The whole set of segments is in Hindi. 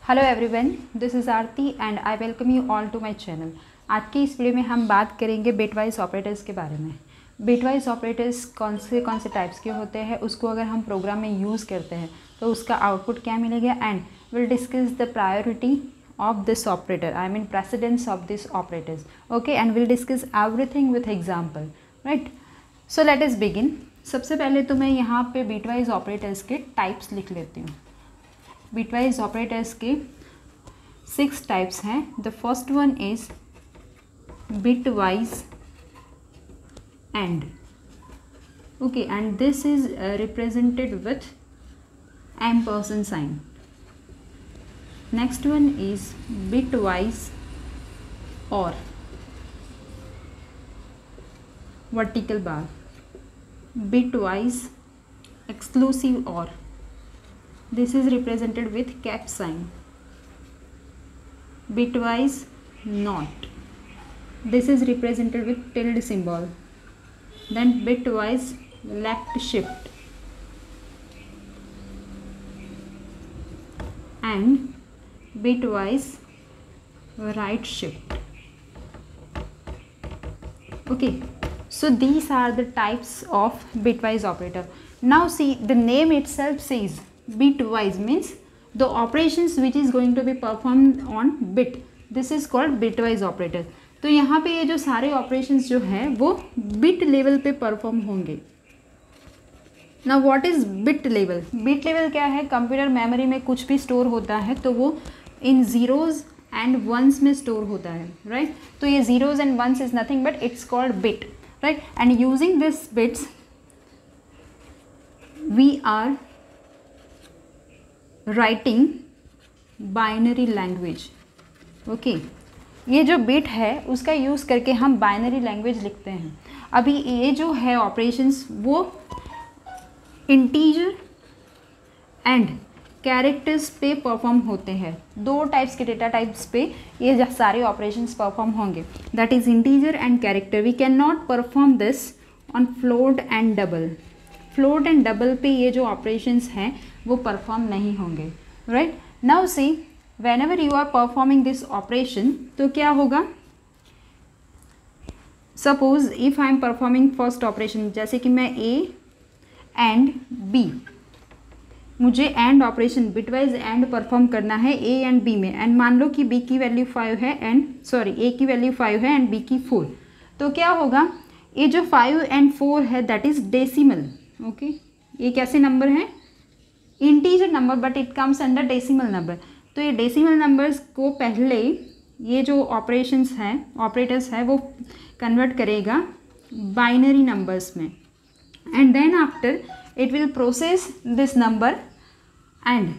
Hello everyone, this is Aarti and I welcome you all to my channel. आज की इस वीडियो में हम बात करेंगे बिटवाइज ऑपरेटर्स के बारे में। बिटवाइज ऑपरेटर्स कौन से टाइप्स के होते हैं, उसको अगर हम प्रोग्राम में यूज़ करते हैं तो उसका आउटपुट क्या मिलेगा, and will discuss the priority of this operator, I mean precedence of this operators, okay, and will discuss everything with example, right. So let us begin. सबसे पहले तो मैं यहाँ पे बिटवाइज ऑपरेटर्स के टाइप्स लिख लेती हूँ। बिटवाइज ऑपरेटर्स के 6 टाइप्स हैं। The first one is bitwise and, okay, and this is represented with ampersand sign. Next one is bitwise or, vertical bar, bitwise exclusive or, this is represented with cap sign. Bitwise not, this is represented with tilde symbol. Then bitwise left shift and bitwise right shift. Okay, so these are the types of bitwise operator. Now see, the name itself says bitwise, means the operations which is going to be performed on bit, this is called bitwise operator. तो यहाँ पे ये जो सारे operations जो हैं वो bit level पे perform होंगे। Now what is bit level? Bit level क्या है? कंप्यूटर मेमोरी में कुछ भी स्टोर होता है तो वो इन जीरोज एंड वंस में स्टोर होता है, राइट। तो ये zeros and ones is nothing but it's called bit, right. And using this bits we are writing binary language, okay. ये जो बिट है उसका यूज़ करके हम बाइनरी लैंग्वेज लिखते हैं। अभी ये जो है ऑपरेशंस वो इंटीजर एंड कैरेक्टर्स पे परफॉर्म होते हैं। 2 टाइप्स के डेटा टाइप्स पे ये सारे ऑपरेशंस परफॉर्म होंगे, that is integer and character. We can not perform this on float and double. Float and double पे ये जो ऑपरेशंस हैं वो परफॉर्म नहीं होंगे, right. Now see, whenever you are performing this operation तो क्या होगा, suppose if I am performing first operation, जैसे कि मैं ए एंड बी, मुझे and operation bitwise and perform करना है ए एंड बी में, एंड मान लो कि बी की वैल्यू 5 है एंड ए की वैल्यू 5 है एंड बी की 4, तो क्या होगा, ये जो 5 एंड 4 है दैट इज डेसिमल, ओके। ये कैसे नंबर है? Integer number but it comes under decimal number. तो ये डेसिमल नंबर्स को पहले ये जो ऑपरेशंस हैं, ऑपरेटर्स है, वो कन्वर्ट करेगा बाइनरी नंबर्स में, and then after it will process this number and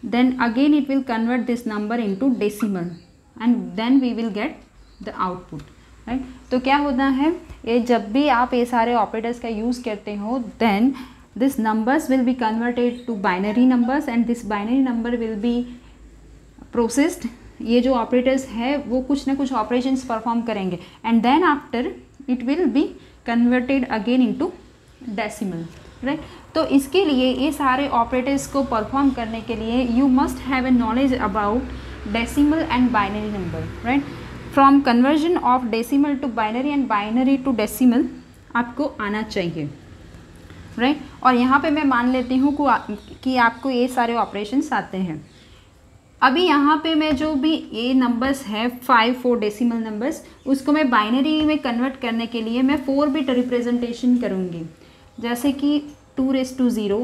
then again it will convert this number into decimal and then we will get the output, right. तो क्या होता है, ये जब भी आप ये सारे ऑपरेटर्स का यूज़ करते हो then this numbers will be converted to binary numbers and this binary number will be processed. ये जो ऑपरेटर्स है वो कुछ ना कुछ ऑपरेशंस परफॉर्म करेंगे and then after it will be converted again into decimal, right. तो इसके लिए ये सारे ऑपरेटर्स को परफॉर्म करने के लिए you must have a knowledge about decimal and binary number, right. From conversion of decimal to binary and binary to decimal आपको आना चाहिए, राइट। और यहाँ पे मैं मान लेती हूँ कि आपको ये सारे ऑपरेशंस आते हैं। अभी यहाँ पे मैं जो भी ये नंबर्स है 5, 4 डेसिमल नंबर्स, उसको मैं बाइनरी में कन्वर्ट करने के लिए मैं 4 बिट रिप्रेजेंटेशन करूँगी, जैसे कि 2⁻0,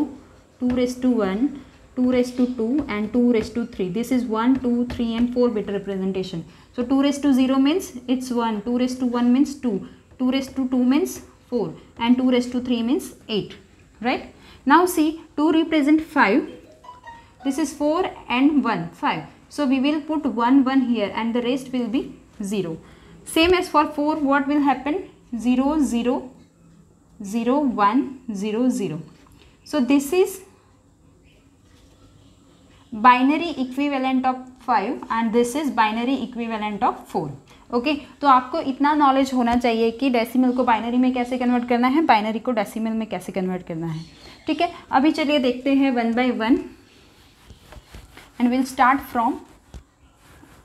2⁻1, 2⁻2 and 2⁻3। This is 1, 2, 3 and 4 bit representation. So 2⁻0 means it's 1, 2⁻1 means 2, 2⁻2 means 4 and 2⁻3 means 8, right. Now see, 2 represent 5, this is 4 and 1, 5, so we will put 1 1 here and the rest will be 0. Same as for 4, what will happen, 0 0 0 1 0 0. So this is binary equivalent of 5 and this is binary equivalent of 4. Okay तो आपको इतना नॉलेज होना चाहिए कि डेसिमल को बाइनरी में कैसे कन्वर्ट करना है, बाइनरी को डेसिमल में कैसे कन्वर्ट करना है, ठीक है। अभी चलिए देखते हैं 1 by 1। and we'll start from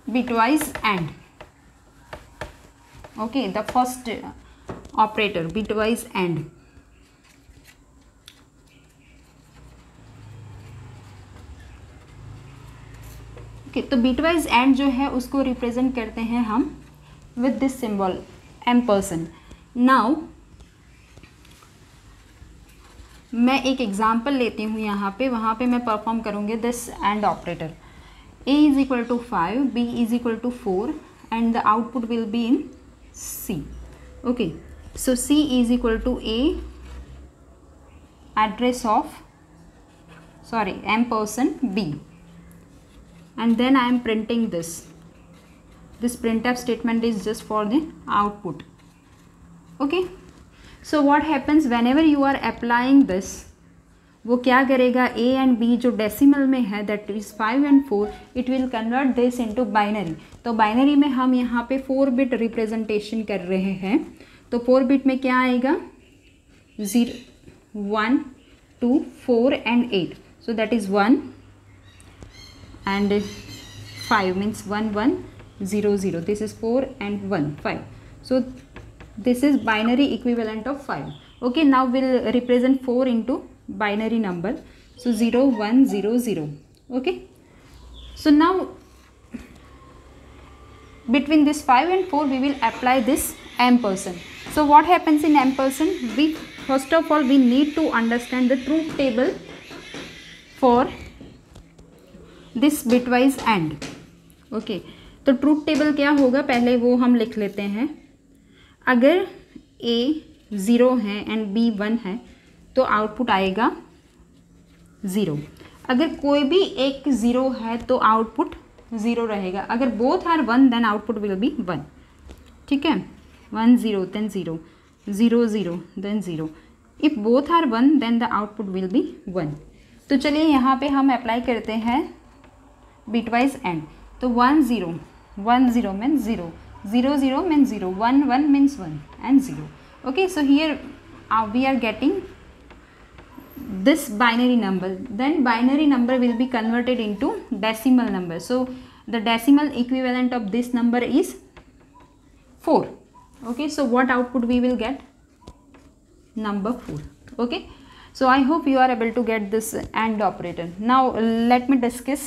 bitwise AND. Okay, the first operator, bitwise AND. तो बिटवाइज एंड जो है उसको रिप्रेजेंट करते हैं हम with this symbol ampersand. Now मैं एक एग्जांपल लेती हूँ यहाँ पे, वहाँ पे मैं परफॉर्म करूँगी this and operator. a is equal to 5, b is equal to 4 and the output will be in c. Okay, so c is equal to a address of ampersand b. And then I am printing this. This printf statement is just for the output. Okay, so what happens whenever you are applying this, वो क्या करेगा, a and b जो डेसिमल में है that is 5 and 4, it will convert this into binary. तो बाइनरी में हम यहाँ पे 4 बिट रिप्रेजेंटेशन कर रहे हैं. तो 4 बिट में क्या आएगा, 0 1 2 4 and 8. So that is 1 and 5 means 1 1 0 0. This is 4 and 1 5. So this is binary equivalent of 5. Okay, now we'll represent 4 into binary number. So 0 1 0 0. Okay, so now between this 5 and 4 we will apply this ampersand. So what happens in ampersand, we first of all we need to understand the truth table for this bitwise and. Okay, तो ट्रूथ टेबल क्या होगा, पहले वो हम लिख लेते हैं. अगर a 0 है एंड b 1 है तो आउटपुट आएगा 0. अगर कोई भी एक 0 है तो आउटपुट 0 रहेगा. अगर both are 1 then output will be 1. ठीक है, 1 0 then 0 0 0 then 0. If both are 1 then the output will be 1. तो चलिए यहाँ पे हम अप्लाई करते हैं bitwise AND. तो 1 0 1 0 means 0 0 0 means 0 1 1 means 1 and 0. Okay, so here we are getting this binary number. Then binary number will be converted into decimal number. So the decimal equivalent of this number is 4. Okay, so what output we will get, number 4. Okay, so I hope you are able to get this AND operator. Now let me discuss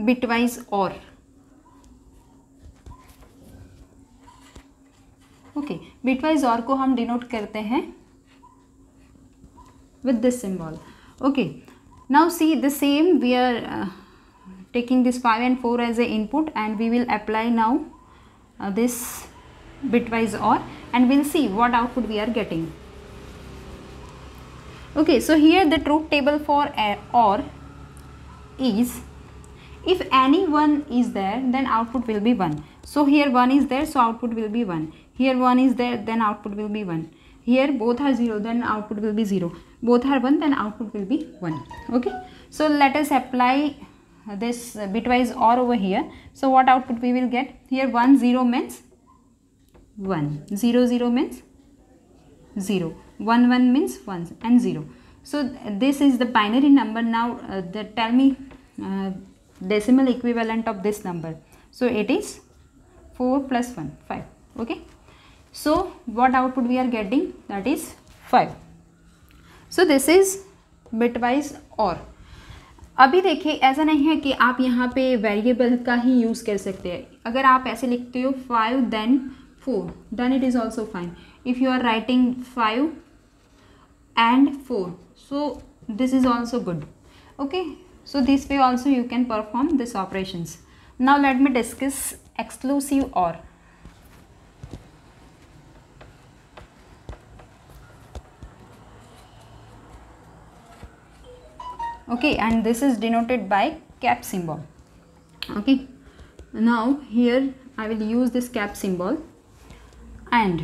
bitwise OR. Okay, bitwise OR को हम डिनोट करते हैं with this symbol. Okay, now see the same, we are taking this 5 and 4 as a input and we will apply now this bitwise OR and we'll see what output we are getting. Okay, so here the truth table for OR is, if any 1 is there then output will be 1. So here 1 is there, so output will be 1. Here 1 is there, then output will be 1. Here both are 0, then output will be 0. Both are 1, then output will be 1. Okay, so let us apply this bitwise OR over here. So what output we will get, here 1 0 means 1, 0 0 means 0, 1 1 means 1 and 0. So this is the binary number. Now tell me decimal equivalent of this number. So it is 4 plus 1 5. Okay, so what output we are getting, that is 5. So this is bitwise OR. अभी देखिए, ऐसा नहीं है कि आप यहाँ पे वेरिएबल का ही यूज़ कर सकते हैं. अगर आप ऐसे लिखते हो 5 then 4 then it is also fine. If you are writing 5 and 4, so this is also good. Okay, so this way also you can perform these operations. Now let me discuss exclusive OR. Okay, and this is denoted by cap symbol. Okay, now here I will use this cap symbol. And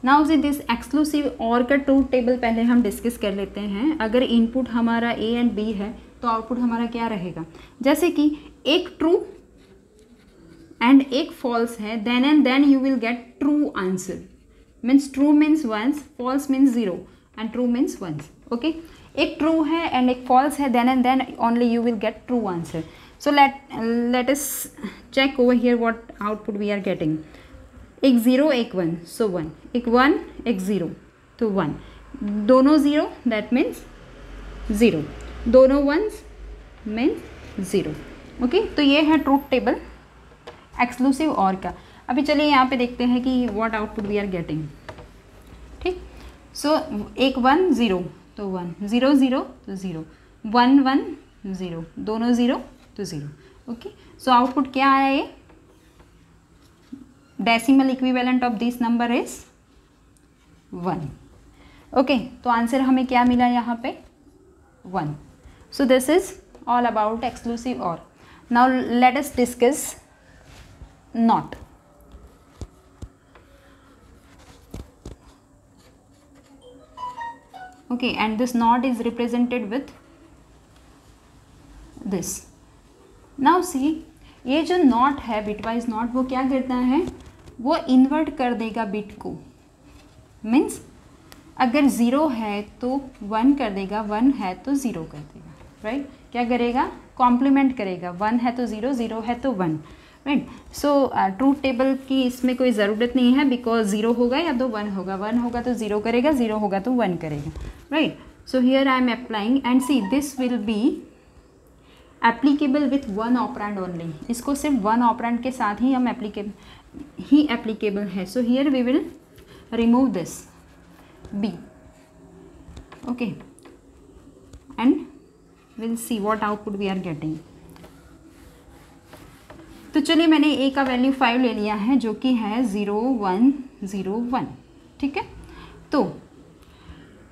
now see this exclusive OR का ट्रूथ टेबल पहले हम डिस्कस कर लेते हैं. अगर इनपुट हमारा A एंड B है तो आउटपुट हमारा क्या रहेगा. जैसे कि एक ट्रू एंड एक फॉल्स है, then and then you will get true answer. Means true means ones, false means 0 and true means ones. Okay, एक ट्रू है एंड एक फॉल्स है, then and then only you will get true answer. So let us check over here what output we are getting. एक 0 एक 1, सो 1, एक 1 एक 0 तो 1, दोनों 0 दैट मीन्स 0, दोनों 1s मीन्स 0. ओके, तो ये है ट्रूथ टेबल एक्सक्लूसिव और का. अभी चलिए यहाँ पे देखते हैं कि what output we are getting. ठीक, सो एक 1 0 तो 1, 0 0 तो 0, 1 1 0, दोनों 0 तो 0. ओके, सो आउटपुट क्या आया, ये decimal equivalent of this number is 1. Okay, तो आंसर हमें क्या मिला यहाँ पे 1. So this is all about exclusive or. Now let us discuss not. Okay, and this not is represented with this. Now see, ये जो नॉट है बिटवाइज नॉट, वो क्या करता है, वो इन्वर्ट कर देगा बिट को. मीन्स अगर 0 है तो 1 कर देगा, 1 है तो 0 कर देगा. राइट, क्या करेगा, कॉम्प्लीमेंट करेगा. 1 है तो 0, 0 है तो 1. राइट, सो ट्रूथ टेबल की इसमें कोई ज़रूरत नहीं है, बिकॉज 0 होगा या तो 1 होगा, 1 होगा तो 0 करेगा, 0 होगा तो 1 करेगा. Right, so here I am applying and see this will be applicable with 1 operand only. इसको सिर्फ 1 ऑपरेंड के साथ ही हम एप्लीकेबल है. So here we will remove this B. Okay, and will see what output we are getting. तो चलिए मैंने ए का वैल्यू 5 ले लिया है, जो कि है 0 1 0 1. ठीक है, तो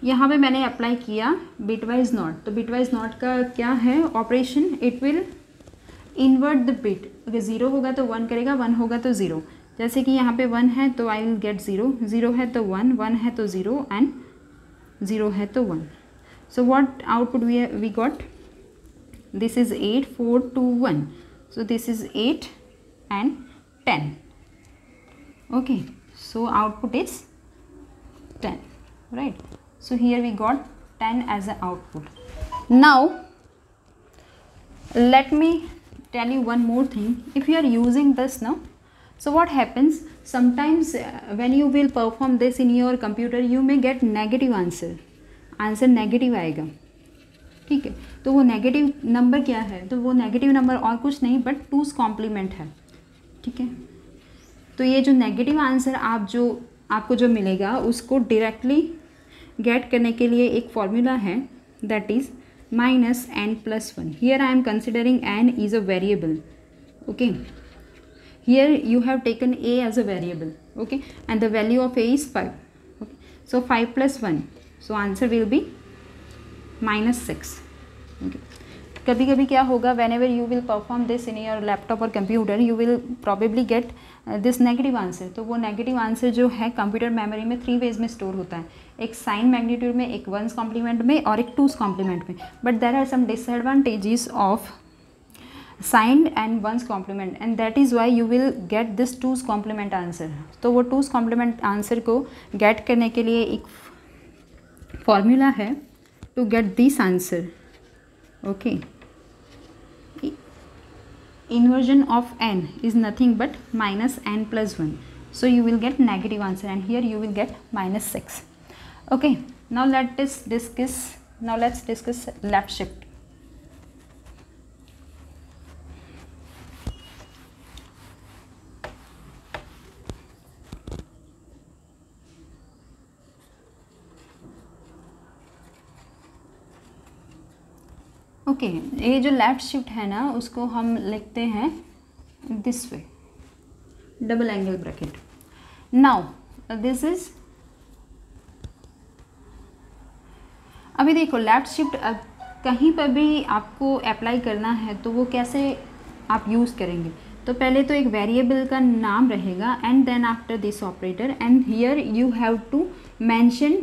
यहाँ पे मैंने अप्लाई किया बिटवाइज नॉट. तो बिटवाइज नॉट का क्या है operation, it will invert the bit. अगर 0 होगा तो 1 करेगा, 1 होगा तो 0. जैसे कि यहाँ पे 1 है तो आई विल गेट 0, 0 है तो 1, 1 है तो 0 एंड 0 है तो 1. So what output we got, this is 8 4 2 1. So this is 8 and 10. Okay, so output is 10. Right, so here we got 10 as an output. Now let me tell you one more thing. If you are using this now, so what happens, sometimes when you will perform this in your computer, you may get negative answer negative आएगा. ठीक है, तो वो नेगेटिव नंबर क्या है, तो वो नेगेटिव नंबर और कुछ नहीं बट 2's कॉम्प्लीमेंट है. ठीक है, तो ये जो नेगेटिव आंसर आपको जो मिलेगा उसको डायरेक्टली गेट करने के लिए एक फॉर्मूला है, that is -n+1. Here I am considering n is a variable. Okay, here you have taken a as a variable. Okay, and the value of a is 5. Okay, so 5 + 1, so answer will be -6. Okay. कभी कभी क्या होगा, whenever you will perform this in your laptop or computer, you will probably get this negative answer. तो वो नेगेटिव आंसर जो है कंप्यूटर मेमोरी में 3 वेज में स्टोर होता है, एक साइन मैग्नीट्यूड में, एक 1's कॉम्प्लीमेंट में और एक 2's कॉम्प्लीमेंट में. But there are some disadvantages of sign and 1's complement and that is why you will get this 2's complement answer. तो वो 2's कॉम्प्लीमेंट आंसर को गेट करने के लिए एक फॉर्मूला है to get this answer. Okay, inversion of n is nothing but -n+1, so you will get negative answer and here you will get -6. Okay, now let's discuss left shift. Okay, ये जो लेफ्ट शिफ्ट है ना, उसको हम लिखते हैं this way, double angle bracket. Now this is, अभी देखो लेफ्ट शिफ्ट कहीं पर भी आपको अप्लाई करना है तो वो कैसे आप यूज़ करेंगे. तो पहले तो एक वेरिएबल का नाम रहेगा and then after this operator and here you have to mention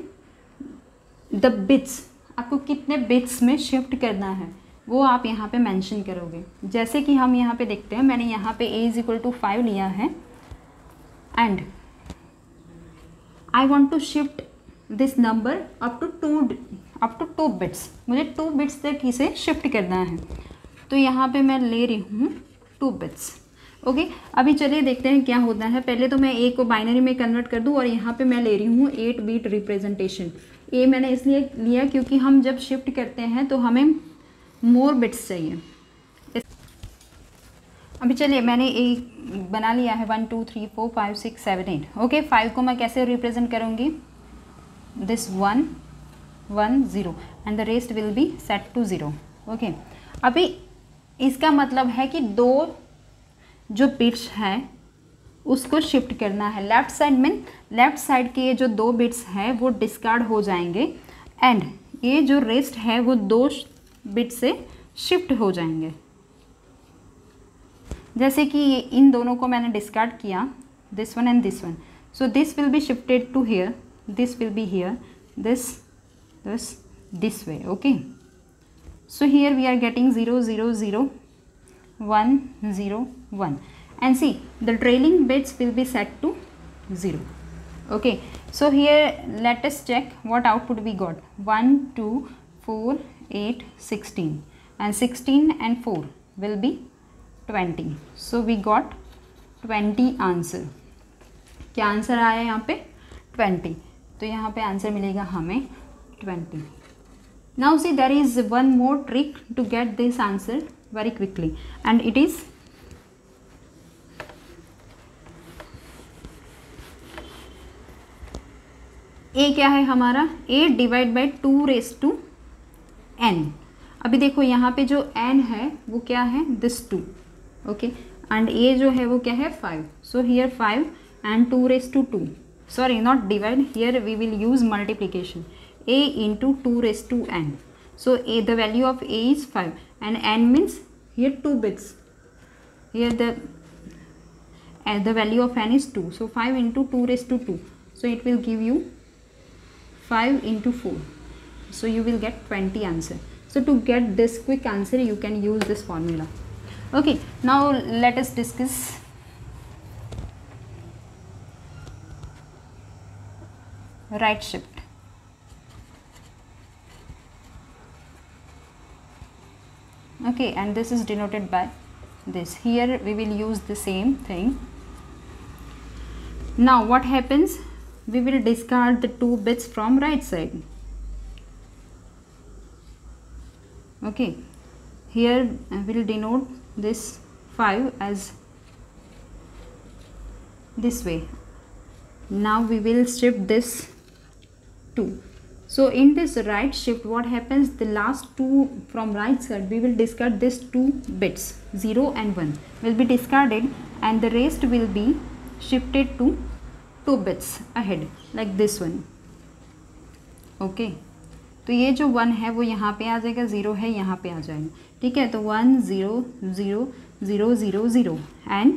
the bits. आपको कितने बिट्स में शिफ्ट करना है वो आप यहाँ पे मेंशन करोगे. जैसे कि हम यहाँ पे देखते हैं, मैंने यहाँ पे a = 5 लिया है and I want to shift this number up to up to 2 bits, मुझे 2 बिट्स तक इसे शिफ्ट करना है। तो यहाँ पे मैं ले रही हूँ 2 बिट्स। ओके, अभी चलिए देखते हैं क्या होता है। पहले तो मैं ए को बाइनरी में कन्वर्ट कर दूँ और यहाँ पे मैं ले रही हूँ 8 बिट रिप्रेजेंटेशन। ए मैंने इसलिए लिया क्योंकि हम जब शिफ्ट करते हैं तो हमें मोर बिट्स चाहिए। अभी चलिए मैंने ए बना लिया है 1 2 3 4 5 6 7 8। ओके, 5 को मैं कैसे रिप्रेजेंट करूँगी, this 1 1 0 and the rest will be set to 0। Okay, अभी इसका मतलब है कि 2 जो बिट्स हैं उसको शिफ्ट करना है लेफ़्ट साइड में। लेफ़्ट साइड के ये जो 2 बिट्स हैं वो डिस्कार्ड हो जाएंगे एंड ये जो रेस्ट है वो 2 बिट से शिफ्ट हो जाएंगे। जैसे कि इन दोनों को मैंने डिस्कार्ड किया, this one and this one, so this will be shifted to here, this will be here, this way। okay, so here we are getting 0 0 0 1 0 1 and see the trailing bits will be set to 0। okay, so here let us check what output we got, 1 2 4 8 16 and 16 and 4 will be 20। so we got 20 answer. क्या आंसर आया यहाँ पे 20, तो यहाँ पे आंसर मिलेगा हमें 20। Now see there is one more trick to get this answer very quickly and it is a क्या है हमारा, a divide by 2 raise to n। अभी देखो यहाँ पे जो n है वो क्या है, दिस 2। ओके, एंड a जो है वो क्या है 5। So here 5 and 2 raise to 2, sorry not divide, here we will use multiplication, a into 2 raised to n। so a, the value of a is 5 and n means here 2 bits, here the value of n is 2, so 5 into 2 raised to 2, so it will give you 5 into 4, so you will get 20 answer। so to get this quick answer you can use this formula। okay, now let us discuss right shift। okay, and this is denoted by this, here we will use the same thing। now what happens, we will discard the 2 bits from right side। okay, here we will denote this 5 as this way। now we will shift this 2। so in this right shift what happens, the last 2 from right side we will discard this 2 bits, 0 and 1 will be discarded and the rest will be shifted to 2 bits ahead like this one। okay, तो ये जो 1 है वो यहाँ पे आ जाएगा, 0 है यहाँ पे आ जाएगा। ठीक है, तो 1 0 0 0 0 0 एंड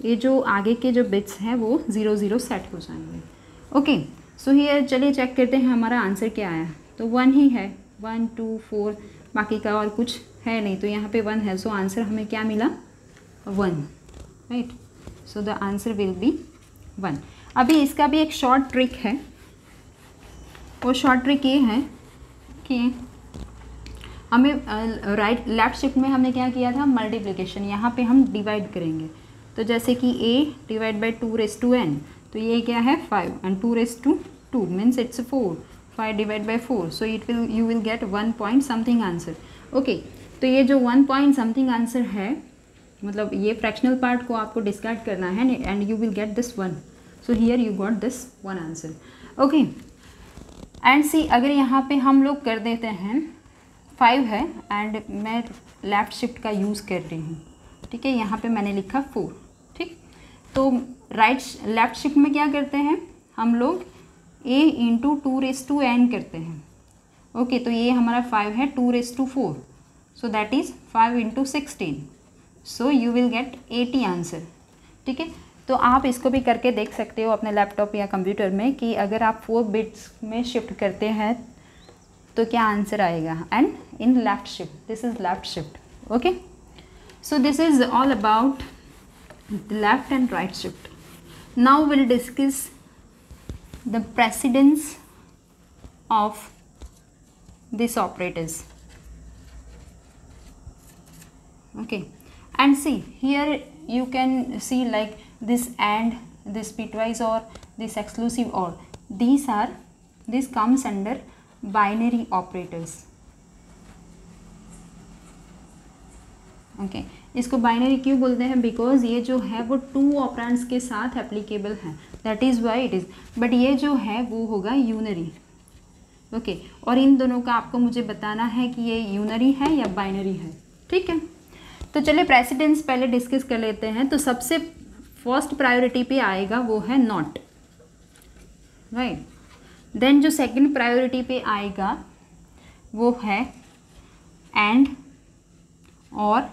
ये जो आगे के जो बिट्स हैं वो 0 0 सेट हो जाएंगे। ओके, सो हियर चलिए चेक करते हैं हमारा आंसर क्या आया। तो 1 ही है, 1 2 4, बाकी का और कुछ है नहीं, तो यहाँ पे 1 है, सो आंसर हमें क्या मिला 1, right. So the answer will be 1। अभी इसका भी एक शॉर्ट ट्रिक है, वो शॉर्ट ट्रिक ये है कि हमें राइट लेफ्ट शिफ्ट में हमने क्या किया था, मल्टीप्लिकेशन, यहाँ पे हम डिवाइड करेंगे। तो जैसे कि a divide by 2 raise to n, तो ये क्या है 5 and 2 raise to 2 means it's 4, 5 divide by 4, so it will you will get 1 point something answer. Okay, तो ये जो 1 पॉइंट समथिंग आंसर है, मतलब ये फ्रैक्शनल पार्ट को आपको डिस्कार्ड करना है and you will get this 1। So here you got this 1 answer. Okay, and see अगर यहाँ पे हम लोग कर देते हैं 5 है एंड मैं लेफ़्ट शिफ्ट का यूज़ कर रही हूँ, ठीक है, यहाँ पे मैंने लिखा 4, ठीक। तो लेफ़्ट शिफ्ट में क्या करते हैं हम लोग, a into 2 raise to n करते हैं। ओके, तो ये हमारा 5 है, 2 raise to 4, so that is 5 into 16, so you will get 80 answer. ठीक है, तो आप इसको भी करके देख सकते हो अपने लैपटॉप या कंप्यूटर में कि अगर आप 4 बिट्स में शिफ्ट करते हैं तो क्या आंसर आएगा, and in left shift, this is left shift. Okay, so this is all about the left and right shift. Now we'll discuss the precedence of this operators. Okay, and see here you can see like this AND, this bitwise OR, this exclusive OR, this comes under binary operators. Okay इसको बाइनरी क्यों बोलते हैं? बिकॉज ये जो है वो 2 ऑपरेंड्स के साथ एप्लीकेबल है, that is why it is. But ये जो है वो होगा यूनरी। ओके और इन दोनों का आपको मुझे बताना है कि ये यूनरी है या बाइनरी है। ठीक है, तो चलिए प्रेसिडेंस पहले डिस्कस कर लेते हैं। तो सबसे फर्स्ट प्रायोरिटी पे आएगा वो है नॉट, राइट। देन जो सेकंड प्रायोरिटी पे आएगा वो है and or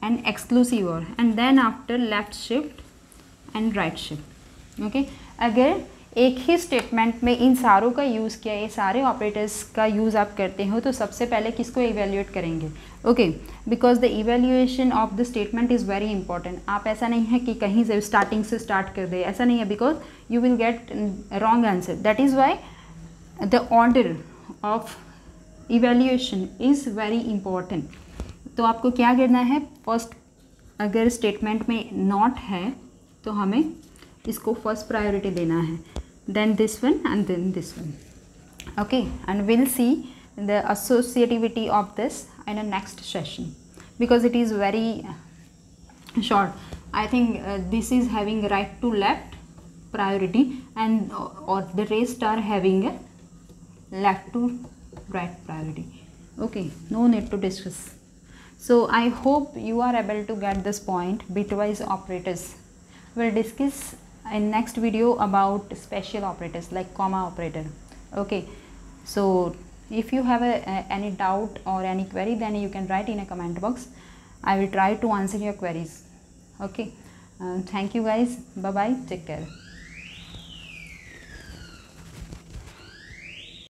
and exclusive or, and then after left shift and right shift. Okay अगर एक ही स्टेटमेंट में इन सारों का यूज़ किया, ये सारे ऑपरेटर्स का यूज़ आप करते हो, तो सबसे पहले किसको इवेल्यूएट करेंगे? Okay because the evaluation of the statement is very important. आप ऐसा नहीं है कि कहीं से स्टार्टिंग से स्टार्ट कर दे, ऐसा नहीं है, because you will get wrong answer. That is why the order of evaluation is very important. तो आपको क्या करना है? फर्स्ट अगर स्टेटमेंट में नॉट है तो हमें इसको फर्स्ट प्रायोरिटी देना है, then this one and then this one. Okay, and we'll see the associativity of this in a next session because it is very short. I think this is having right to left priority and or the rest are having a left to right priority. Okay, no need to discuss. So I hope you are able to get this point. Bitwise operators we'll discuss in next video about special operators like comma operator. Okay, so if you have any doubt or any query, then you can write in a comment box. I will try to answer your queries. Okay, thank you guys, bye bye, take care.